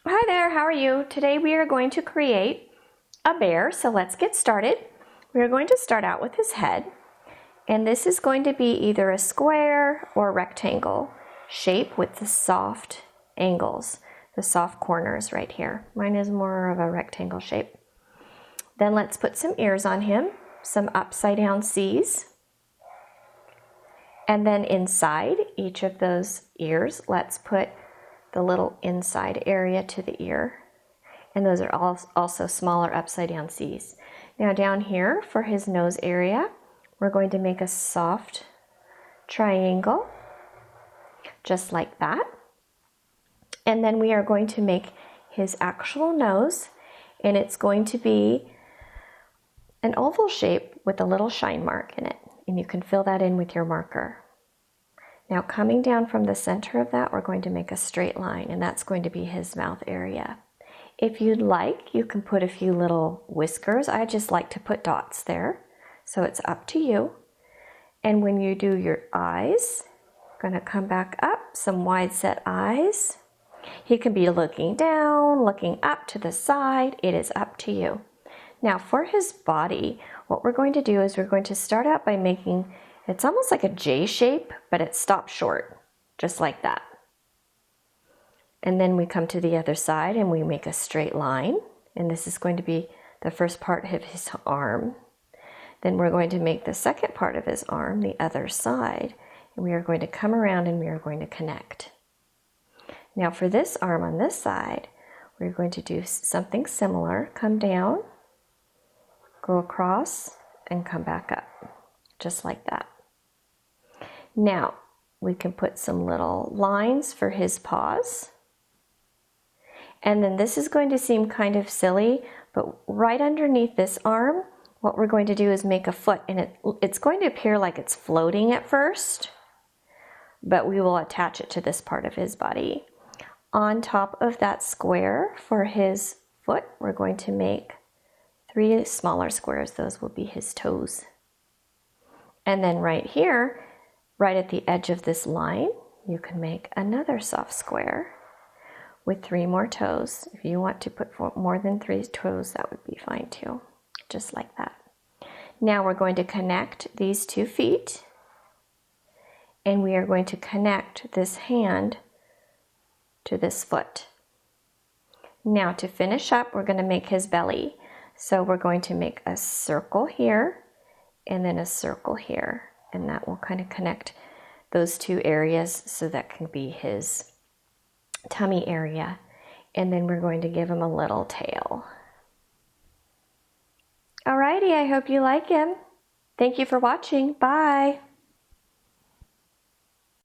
Hi there, how are you? Today we are going to create a bear, so let's get started. We are going to start out with his head, and this is going to be either a square or rectangle shape with the soft angles, the soft corners right here. Mine is more of a rectangle shape. Then let's put some ears on him, some upside down C's. And then inside each of those ears, let's put the little inside area to the ear. And those are also smaller upside down C's. Now down here for his nose area, we're going to make a soft triangle, just like that. And then we are going to make his actual nose, and it's going to be an oval shape with a little shine mark in it. And you can fill that in with your marker. Now coming down from the center of that, we're going to make a straight line, and that's going to be his mouth area. If you'd like, you can put a few little whiskers. I just like to put dots there, so it's up to you. And when you do your eyes, going to come back up, some wide set eyes. He can be looking down, looking up to the side. It is up to you. Now for his body, what we're going to do is we're going to start out by making, it's almost like a J shape, but it stops short, just like that. And then we come to the other side and we make a straight line. And this is going to be the first part of his arm. Then we're going to make the second part of his arm, the other side. And we are going to come around and we are going to connect. Now for this arm on this side, we're going to do something similar. Come down, go across, and come back up, just like that. Now we can put some little lines for his paws. And then this is going to seem kind of silly, but right underneath this arm, what we're going to do is make a foot, and it's going to appear like it's floating at first, but we will attach it to this part of his body. On top of that square for his foot, we're going to make 3 smaller squares. Those will be his toes. And then right here, right at the edge of this line, you can make another soft square with 3 more toes. If you want to put more than 3 toes, that would be fine too, just like that. Now we're going to connect these 2 feet, and we are going to connect this hand to this foot. Now to finish up, we're going to make his belly. So we're going to make a circle here, and then a circle here, and that will kind of connect those 2 areas, so that can be his tummy area. And then we're going to give him a little tail. Alrighty, I hope you like him. Thank you for watching. Bye.